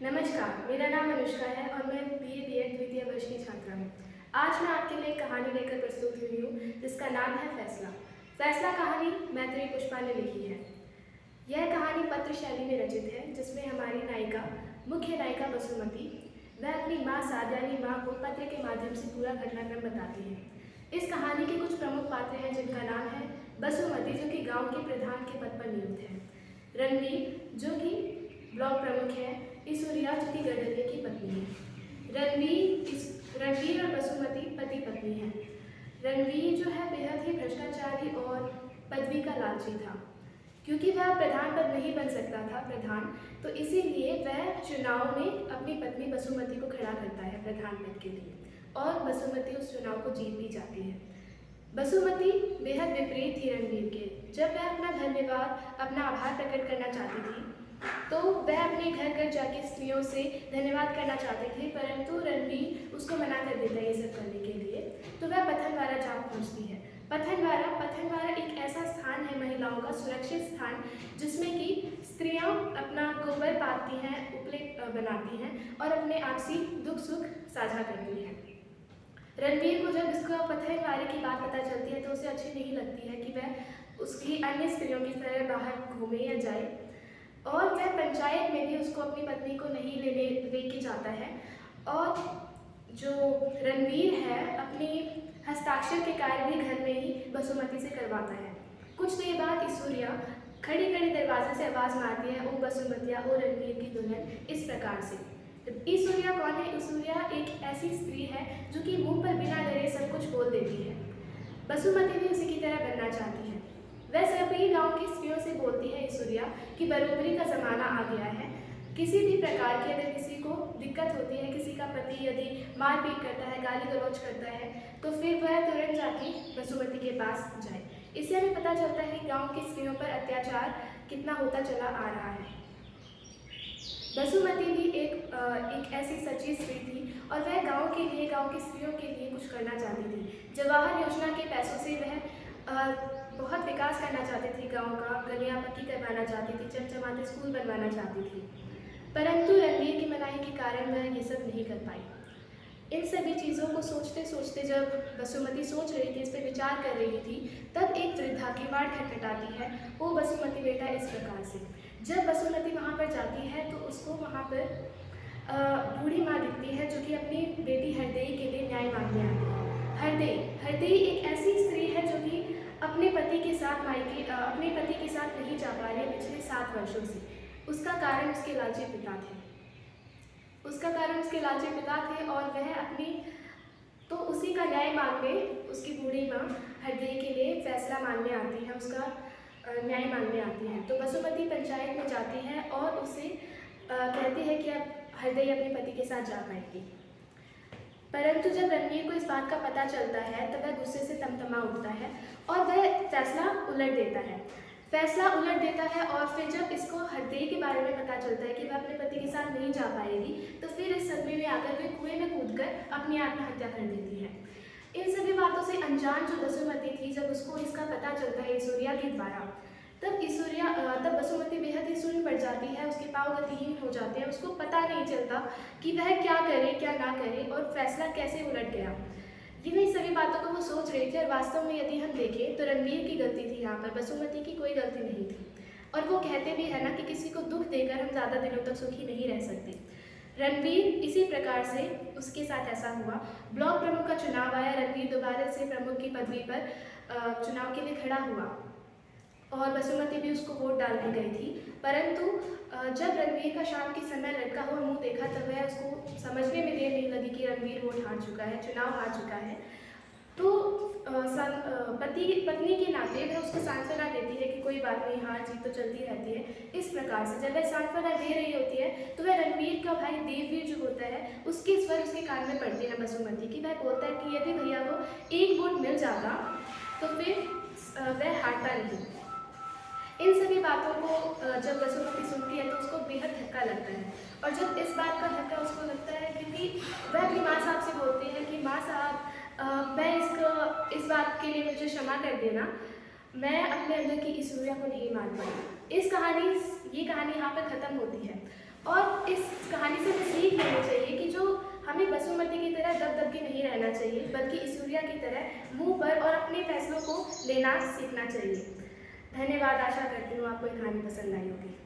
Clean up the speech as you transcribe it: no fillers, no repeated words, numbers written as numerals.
नमस्कार, मेरा नाम अनुष्का है और मैं BA B.Ed द्वितीय वर्ष की छात्रा हूँ। आज मैं आपके लिए एक कहानी लेकर प्रस्तुत हुई हूँ जिसका नाम है फैसला। फैसला कहानी मैत्रेयी पुष्पा ने लिखी है। यह कहानी पत्र शैली में रचित है जिसमें हमारी नायिका, मुख्य नायिका बसुमती, वह अपनी माँ साध्यानी माँ को पत्र के माध्यम से पूरा घटनाक्रम बताती है। इस कहानी के कुछ प्रमुख पात्र हैं जिनका नाम है बसुमती, जो कि गाँव के प्रधान के पद पर नियुक्त है, रणवीर जो कि ब्लॉक प्रमुख है, ईश्वरिया जो कि गडरिया की पत्नी है। रणवीर और बसुमती पति पत्नी है। रणवीर जो है बेहद ही भ्रष्टाचारी और पदवी का लालची था। क्योंकि वह प्रधान पद नहीं बन सकता था प्रधान, तो इसीलिए वह चुनाव में अपनी पत्नी बसुमती को खड़ा करता है प्रधान पद के लिए, और बसुमती उस चुनाव को जीत भी जाती है। बसुमती बेहद विपरीत थी रणवीर के। जब वह अपना धन्यवाद, अपना आभार प्रकट करना चाहती थी, तो वह अपने घर घर जाके स्त्रियों से धन्यवाद करना चाहते थे, परंतु रणवीर उसको मना कर देता है ये सब करने के लिए। तो वह पथनवारा जा पहुंचती है। पथनवारा एक ऐसा स्थान है, महिलाओं का सुरक्षित स्थान, जिसमें कि स्त्रियां अपना गोबर पाती हैं, उपले बनाती हैं और अपने आपसी दुख सुख साझा करती हैं। रणवीर को जब इसका पथनवारे की बात पता चलती है तो उसे अच्छी नहीं लगती है कि वह उसकी अन्य स्त्रियों की तरह बाहर घूमे या जाए, और वह पंचायत में भी उसको अपनी पत्नी को नहीं लेके जाता है। और जो रणवीर है अपने हस्ताक्षर के कार्य भी घर में ही बसुमती से करवाता है। कुछ देर बाद ईश्वरिया खड़ी खड़ी दरवाजे से आवाज़ मारती है, ओ बसुमतिया, ओ रणवीर की दुल्हन, इस प्रकार से। ईश्वरिया कौन है? ईश्वरिया एक ऐसी स्त्री है जो कि मुंह पर बिना डरे सब कुछ बोल देती है। बसुमती भी उसी की तरह बनना चाहती है। वह सभी गांव की स्त्रियों से बोलती है ईश्वरिया कि बरोबरी का ज़माना आ गया है। किसी भी प्रकार की अगर किसी को दिक्कत होती है, किसी का पति यदि मारपीट करता है, गाली गलौज करता है, तो फिर वह तुरंत जाके बसुमती के पास जाए। इससे हमें पता चलता है कि गाँव की स्त्रियों पर अत्याचार कितना होता चला आ रहा है। बसुमती भी एक ऐसी सच्ची स्त्री थी और वह गांव के लिए, गांव की स्त्रियों के लिए कुछ करना चाहती थी। जवाहर योजना के पैसों से वह बहुत विकास करना चाहती थी, गांव का गलियां पक्की करवाना चाहती थी, चमचमाते स्कूल बनवाना चाहती थी, परंतु रणवीर की मनाही के कारण वह ये सब नहीं कर पाई। इन सभी चीज़ों को सोचते सोचते जब बसुमती सोच रही थी, इस पर विचार कर रही थी, तब एक वृद्धा किवाड़ खटखटाती है। वो बसुमती बेटा इस प्रकार से। जब बसुमती वहाँ पर जाती है तो उसको वहाँ पर बूढ़ी माँ दिखती है जो कि अपनी बेटी हरदेई के लिए न्याय मांगने आती है। हरदेई एक ऐसी स्त्री है जो कि अपने पति के साथ नहीं जा पा रही है पिछले 7 वर्षों से। उसका कारण उसके लालची पिता थे। और वह अपनी तो उसी का न्याय मांगने उसकी बूढ़ी माँ हरदेई के लिए फैसला मांगने आती है, उसका न्याय मांगने आती है। तो बसुमती पंचायत में जाती है और उसे कहती है कि अब हरदेई अपने पति के साथ जा पाएगी। परंतु जब रणवीर को इस बात का पता चलता है तब वह गुस्से से तमतमा उठता है और वह फैसला उलट देता है। और फिर जब इसको हरदेई के बारे में पता चलता है कि वह अपने पति के साथ नहीं जा पाएगी, तो फिर इस सदमे में आकर वह कुएं में कूदकर अपनी आत्महत्या कर देती है। इन सभी बातों से अनजान जो बसुमती थी, जब उसको इसका पता चलता है ईश्वरिया के द्वारा, तब बसुमती बेहद ही सुन्न पड़ जाती है, उसके पाँव गतिहीन हो जाते हैं। उसको पता नहीं चलता कि वह क्या करे क्या ना करे और फैसला कैसे उलट गया। इन्हीं सभी बातों को वो सोच रही थी, और वास्तव में यदि हम देखें तो रणवीर की गलती थी यहाँ पर, बसुमती की कोई गलती नहीं थी। और वो कहते भी है ना कि किसी को दुख देकर हम ज़्यादा दिनों तक सुखी नहीं रह सकते। रणवीर इसी प्रकार से उसके साथ ऐसा हुआ। ब्लॉक प्रमुख का चुनाव आया, रणवीर दोबारा से प्रमुख की पदवी पर चुनाव के लिए खड़ा हुआ और बसुमती भी उसको वोट डालने गई थी। परंतु जब रणवीर का शाम के समय लटका हुआ मुंह देखा तब वह उसको समझने में देर नहीं लगी कि रणवीर वोट हार चुका है, चुनाव हार चुका है। तो पत्नी के नाते वह उसको सांत्वना देती है कि कोई बात नहीं, हार जीत तो चलती रहती है। इस प्रकार से जब वह सांत्वना दे रही होती है तो वह रणवीर का भाई देववीर जो होता है, उसके स्वर उसके कान में पड़ते हैं बसुमती की। वह बोलता है कि यदि भैया को 1 वोट मिल जाता तो फिर वह हारता नहीं। इन सभी बातों को जब बसुमती सुनती है तो उसको बेहद धक्का लगता है। और जब इस बात का धक्का उसको लगता है, क्योंकि वह अपनी माँ साहब से बोलती है कि माँ साहब, मैं इस बात के लिए मुझे क्षमा कर देना, मैं अपने अंदर की ईश्वरिया को नहीं मान पाई। ये कहानी यहाँ पर ख़त्म होती है। और इस कहानी से हमें सीख लेनी चाहिए कि जो हमें बसुमती की तरह दबदबी नहीं रहना चाहिए, बल्कि ऐश्वर्या की तरह मुंह पर और अपने फैसलों को लेना सीखना चाहिए। धन्यवाद। आशा करती हूँ आपको ये कहानी पसंद आई होगी।